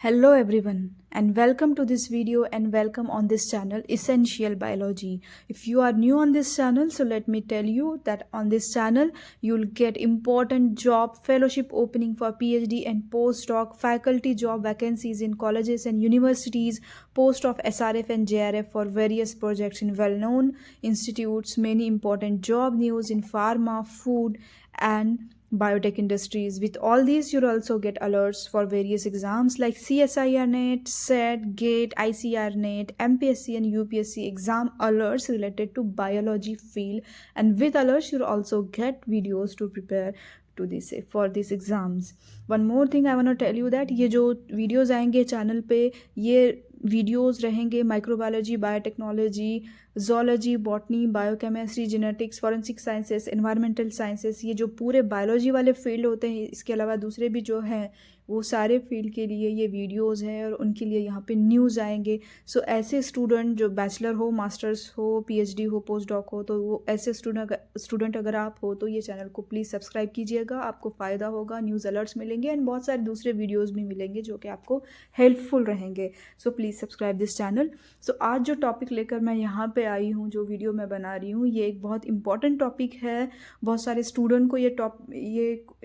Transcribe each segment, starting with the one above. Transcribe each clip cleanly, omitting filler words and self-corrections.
Hello everyone and welcome to this video and welcome on this channel Essential Biology. If you are new on this channel, so let me tell you that on this channel you'll get important job fellowship opening for PhD and postdoc faculty job vacancies in colleges and universities, post of SRF and JRF for various projects in well-known institutes, many important job news in pharma, food and biotech industries. With all these, you'll also get alerts for various exams like CSIR NET, SET, GATE, ICR NET, MPSC and UPSC exam alerts related to biology field. And with alerts, you'll also get videos to prepare to this for these exams. One more thing I want to tell you that ये जो videos आएंगे channel पे ये videos रहेंगे microbiology, biotechnology, zoology, botany, biochemistry, genetics, forensic sciences, environmental sciences, ये जो पूरे biology वाले फील्ड होते हैं, इसके अलावा दूसरे भी जो हैं वो सारे फील्ड के लिए ये वीडियोस हैं और उनके लिए यहाँ पे न्यूज़ आएंगे. सो ऐसे स्टूडेंट जो बैचलर हो, मास्टर्स हो, पीएचडी हो, पोस्ट डॉक हो, तो वो ऐसे स्टूडेंट अगर आप हो तो ये चैनल को प्लीज़ सब्सक्राइब कीजिएगा. आपको फ़ायदा होगा, न्यूज़ अलर्ट्स मिलेंगे एंड बहुत सारे दूसरे वीडियोज़ भी मिलेंगे जो कि आपको हेल्पफुल रहेंगे. So please subscribe this channel. So आज जो टॉपिक लेकर मैं यहाँ पे आई हूँ, जो वीडियो मैं बना रही हूँ, ये एक बहुत इंपॉर्टेंट टॉपिक है. बहुत सारे स्टूडेंट को ये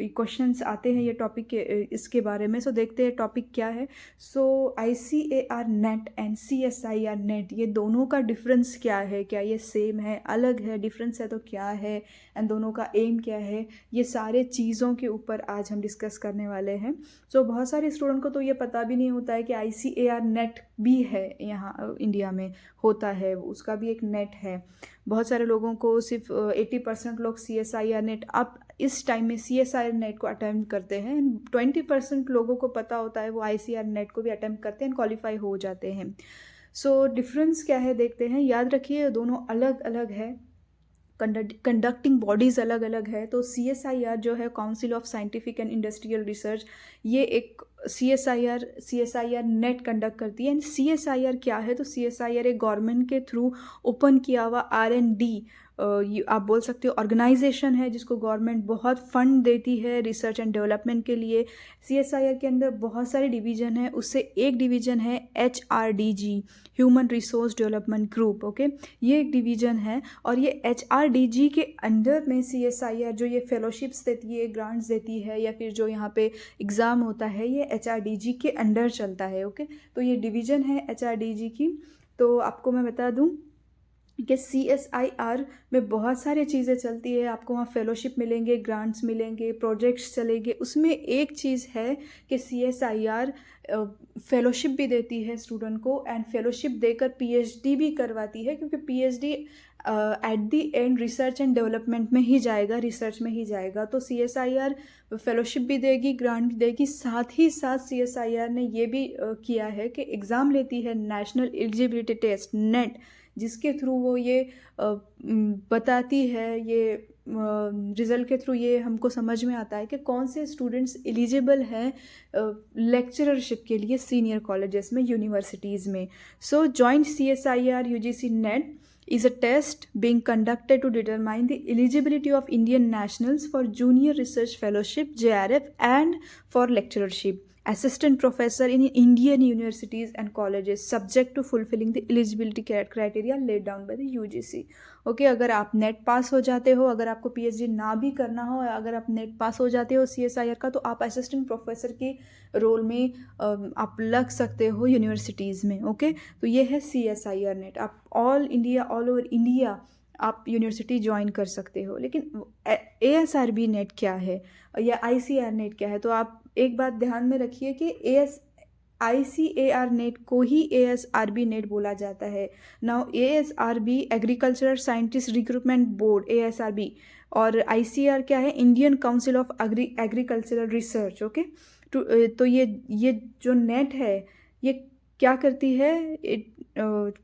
क्वेश्चंस आते हैं ये टॉपिक के इसके बारे में. सो देखते हैं टॉपिक क्या है. सो ICAR net and CSIR net, ये दोनों का डिफरेंस क्या है, क्या ये सेम है, अलग है, डिफरेंस है तो क्या है, एंड दोनों का एम क्या है, ये सारे चीज़ों के ऊपर आज हम डिस्कस करने वाले हैं. सो बहुत सारे स्टूडेंट को तो ये पता भी नहीं होता है कि ICAR नेट भी है, यहाँ इंडिया में होता है, उसका भी एक नेट है. बहुत सारे लोगों को सिर्फ 80% लोग CSIR नेट अब इस टाइम में CSIR नेट को अटैम्प्ट करते हैं. 20% लोगों को पता होता है वो ICAR नेट को भी अटैम्प्ट करते हैं, क्वालिफाई हो जाते हैं. सो डिफरेंस क्या है देखते हैं. याद रखिए दोनों अलग अलग है, कंडक्टिंग बॉडीज़ अलग अलग है. तो CSIR जो है council of scientific and industrial research, ये एक CSIR नेट कंडक्ट करती है. एंड CSIR क्या है, तो CSIR एक गवर्नमेंट के थ्रू ओपन किया हुआ R&D आप बोल सकते हो ऑर्गेनाइजेशन है, जिसको गवर्नमेंट बहुत फंड देती है रिसर्च एंड डेवलपमेंट के लिए. CSIR के अंदर बहुत सारे डिवीज़न है, उससे एक डिवीज़न है HRDG, human resource development group. Okay, ये एक डिवीज़न है और ये HRDG के अंडर में CSIR जो ये फेलोशिप्स देती है, ग्रांट्स देती है, या फिर जो यहाँ पे एग्ज़ाम होता है, ये HRDG के अंडर चलता है. ओके, तो ये डिवीज़न है HRDG की. तो आपको मैं बता दूँ कि CSIR में बहुत सारी चीज़ें चलती है. आपको वहाँ फेलोशिप मिलेंगे, ग्रांट्स मिलेंगे, प्रोजेक्ट्स चलेंगे. उसमें एक चीज़ है कि CSIR फेलोशिप भी देती है स्टूडेंट को, एंड फेलोशिप देकर PhD भी करवाती है, क्योंकि PhD at the and research and development में ही जाएगा, रिसर्च में ही जाएगा. तो CSIR फेलोशिप भी देगी, ग्रांट भी देगी. साथ ही साथ CSIR ने ये भी किया है कि एग्ज़ाम लेती है, नेशनल एलिजिबिलिटी टेस्ट नेट, जिसके थ्रू वो ये बताती है, ये रिज़ल्ट के थ्रू ये हमको समझ में आता है कि कौन से स्टूडेंट्स एलिजिबल हैं लेक्चररशिप के लिए सीनियर कॉलेजेस में, यूनिवर्सिटीज़ में. So joint CSIR UGC NET is a test being conducted to determine the eligibility of Indian nationals for Junior Research Fellowship JRF and for lecturership, assistant professor in Indian universities and colleges, subject to fulfilling the eligibility criteria laid down by the UGC. Okay, अगर आप net पास हो जाते हो, अगर आपको PhD ना भी करना हो, अगर आप नेट पास हो जाते हो CSIR का, तो आप असिस्टेंट प्रोफेसर के रोल में आप लग सकते हो यूनिवर्सिटीज़ में. ओके, तो ये है CSIR नेट. आप ऑल ओवर इंडिया आप यूनिवर्सिटी ज्वाइन कर सकते हो. लेकिन ASRB नेट क्या है या ICAR नेट क्या है, तो आप एक बात ध्यान में रखिए कि ICAR नेट को ही ASRB नेट बोला जाता है. Now ASRB agricultural scientist recruitment board ASRB, और ICAR क्या है, Indian council of agricultural research. Okay, तो ये जो नेट है ये क्या करती है, it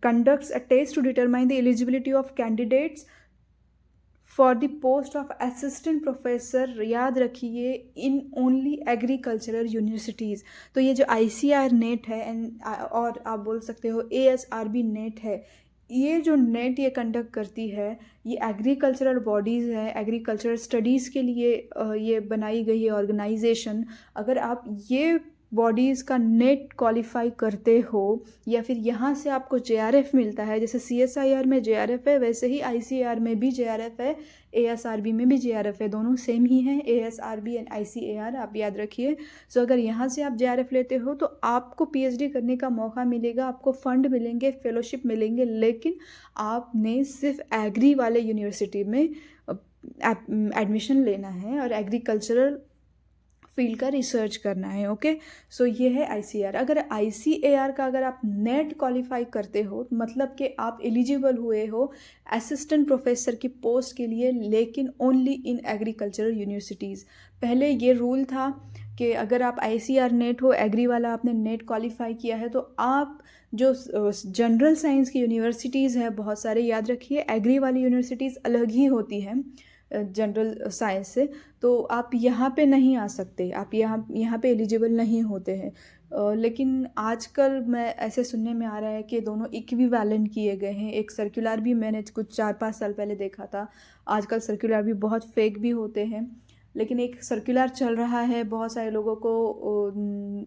conducts a test to determine the eligibility of candidates for the post of assistant professor. याद रखिए, इन ओनली एग्रीकल्चरल यूनिवर्सिटीज़. तो ये जो ICAR नेट है और आप बोल सकते हो ASRB नेट है, ये जो नेट ये कंडक्ट करती है, ये एग्रीकल्चरल बॉडीज़ है, एग्रीकल्चरल स्टडीज़ के लिए ये बनाई गई है ऑर्गेनाइजेशन. अगर आप ये बॉडीज़ का नेट क्वालिफाई करते हो या फिर यहाँ से आपको JRF मिलता है, जैसे CSIR में JRF है वैसे ही ICAR में भी JRF है, ASRB में भी JRF है, दोनों सेम ही हैं, ASRB एंड ICAR, आप याद रखिए। सो अगर यहाँ से आप JRF लेते हो तो आपको PhD करने का मौका मिलेगा, आपको फंड मिलेंगे, फेलोशिप मिलेंगे, लेकिन आपने सिर्फ एग्री वाले यूनिवर्सिटी में एडमिशन लेना है और एग्रीकल्चरल फील्ड का रिसर्च करना है। ओके, सो ये है ICAR। अगर ICAR का अगर आप नेट क्वालिफाई करते हो मतलब कि आप एलिजिबल हुए हो असिस्टेंट प्रोफेसर की पोस्ट के लिए, लेकिन ओनली इन एग्रीकल्चरल यूनिवर्सिटीज़। पहले ये रूल था कि अगर आप ICAR नेट हो, एग्री वाला आपने नेट क्वालिफाई किया है, तो आप जो जनरल साइंस की यूनिवर्सिटीज़ हैं बहुत सारे, याद रखिए एग्री वाली यूनिवर्सिटीज़ अलग ही होती हैं जनरल साइंस से, तो आप यहाँ पे नहीं आ सकते, आप यहाँ पे एलिजिबल नहीं होते हैं। लेकिन आजकल मैं ऐसे सुनने में आ रहा है कि दोनों इक्विवेलेंट किए गए हैं। एक सर्कुलर भी मैंने कुछ 4-5 साल पहले देखा था, आजकल सर्कुलर भी बहुत फेक भी होते हैं, लेकिन एक सर्कुलर चल रहा है, बहुत सारे लोगों को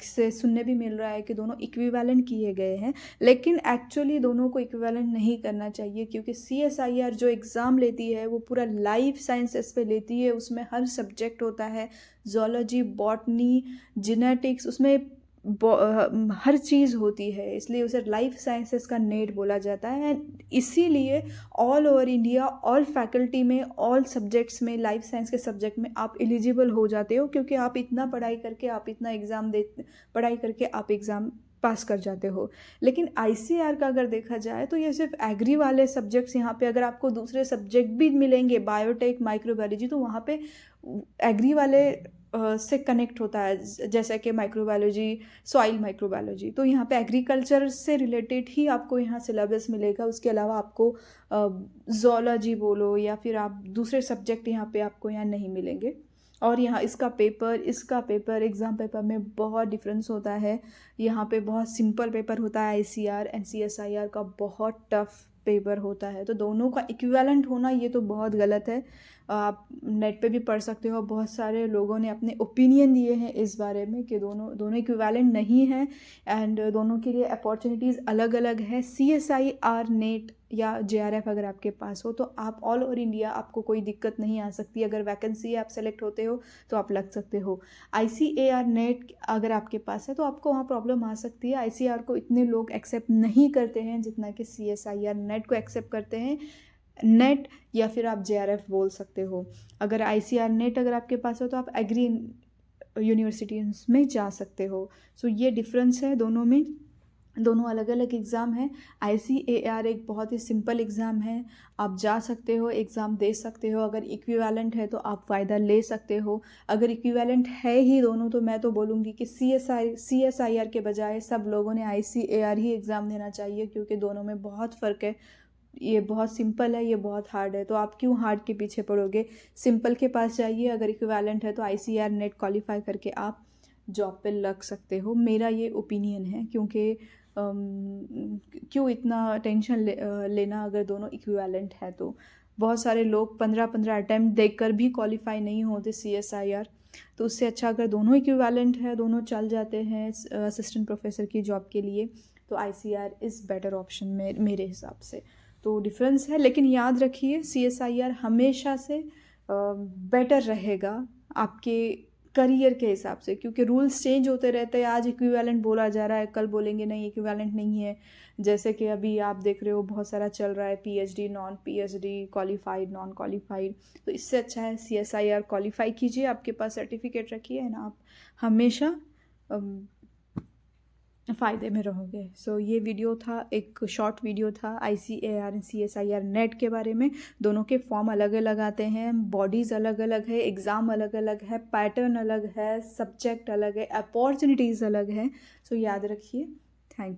से सुनने भी मिल रहा है कि दोनों इक्विवेलेंट किए गए हैं, लेकिन एक्चुअली दोनों को इक्विवेलेंट नहीं करना चाहिए, क्योंकि CSIR जो एग्ज़ाम लेती है वो पूरा लाइफ साइंसेस पे लेती है, उसमें हर सब्जेक्ट होता है, ज़ूलॉजी, बॉटनी, जेनेटिक्स, उसमें हर चीज़ होती है, इसलिए उसे लाइफ साइंसेस का नेट बोला जाता है। एंड इसीलिए all over India all faculty में, ऑल सब्जेक्ट्स में, लाइफ साइंस के सब्जेक्ट में आप एलिजिबल हो जाते हो, क्योंकि आप इतना पढ़ाई करके, आप इतना पढ़ाई करके आप एग्ज़ाम पास कर जाते हो। लेकिन ICAR का अगर देखा जाए तो ये सिर्फ एग्री वाले सब्जेक्ट्स, यहाँ पे अगर आपको दूसरे सब्जेक्ट भी मिलेंगे, बायोटेक, माइक्रोबायोलॉजी, तो वहाँ पे एग्री वाले से कनेक्ट होता है, जैसे कि माइक्रोबायोलॉजी, सॉइल माइक्रोबायोलॉजी, तो यहाँ पे एग्रीकल्चर से रिलेटेड ही आपको यहाँ सिलेबस मिलेगा। उसके अलावा आपको ज़ूलॉजी बोलो या फिर आप दूसरे सब्जेक्ट यहाँ पे आपको यहाँ नहीं मिलेंगे। और यहाँ इसका पेपर एग्ज़ाम पेपर में बहुत डिफरेंस होता है। यहाँ पे बहुत सिंपल पेपर होता है ICAR एंड CSIR का बहुत टफ पेपर होता है, तो दोनों का इक्विवेलेंट होना ये तो बहुत गलत है। आप नेट पे भी पढ़ सकते हो, बहुत सारे लोगों ने अपने ओपिनियन दिए हैं इस बारे में कि दोनों इक्विवेलेंट नहीं हैं एंड दोनों के लिए अपॉर्चुनिटीज़ अलग अलग है। CSIR नेट या JRF अगर आपके पास हो तो आप ऑल ओवर इंडिया, आपको कोई दिक्कत नहीं आ सकती, अगर वैकेंसी आप सेलेक्ट होते हो तो आप लग सकते हो। ICAR नेट अगर आपके पास है तो आपको वहाँ प्रॉब्लम आ सकती है। ICAR को इतने लोग एक्सेप्ट नहीं करते हैं जितना कि CSIR नेट को एक्सेप्ट करते हैं। नेट या फिर आप JRF बोल सकते हो। अगर ICAR नेट अगर आपके पास हो तो आप एग्री यूनिवर्सिटीज़ में जा सकते हो। सो ये डिफरेंस है दोनों में, दोनों अलग अलग एग्ज़ाम हैं। ICAR एक बहुत ही सिंपल एग्ज़ाम है, आप जा सकते हो, एग्ज़ाम दे सकते हो। अगर इक्विवेलेंट है तो आप फ़ायदा ले सकते हो। अगर इक्विवेलेंट है ही दोनों तो मैं तो बोलूँगी कि CSIR के बजाय सब लोगों ने ICAR ही एग्ज़ाम देना चाहिए, क्योंकि दोनों में बहुत फ़र्क है। ये बहुत सिंपल है, ये बहुत हार्ड है, तो आप क्यों हार्ड के पीछे पड़ोगे, सिंपल के पास जाइए। अगर इक्विवेलेंट है तो ICAR नेट क्वालिफाई करके आप जॉब पे लग सकते हो, मेरा ये ओपिनियन है। क्योंकि क्यों इतना टेंशन लेना अगर दोनों इक्विवेलेंट है तो। बहुत सारे लोग 15-15 अटैम्प्ट देकर भी क्वालिफाई नहीं होते CSIR, तो उससे अच्छा अगर दोनों इक्विवेलेंट है, दोनों चल जाते हैं असिस्टेंट प्रोफेसर की जॉब के लिए, तो ICAR इज़ बेटर ऑप्शन मेरे हिसाब से। तो डिफरेंस है, लेकिन याद रखिए CSIR हमेशा से बेटर रहेगा आपके करियर के हिसाब से, क्योंकि रूल्स चेंज होते रहते हैं। आज इक्विवेलेंट बोला जा रहा है, कल बोलेंगे नहीं इक्विवेलेंट नहीं है। जैसे कि अभी आप देख रहे हो बहुत सारा चल रहा है, PhD, non PhD, qualified, non qualified, तो इससे अच्छा है CSIR क्वालिफाई कीजिए, आपके पास सर्टिफिकेट रखिए ना, आप हमेशा फ़ायदे में रहोगे। सो ये वीडियो था, एक शॉर्ट वीडियो था ICAR एंड CSIR नेट के बारे में। दोनों के फॉर्म अलग अलग आते हैं, बॉडीज़ अलग अलग है, एग्ज़ाम अलग अलग है, पैटर्न अलग है, सब्जेक्ट अलग है, अपॉर्चुनिटीज़ अलग है। सो याद रखिए। Thank you.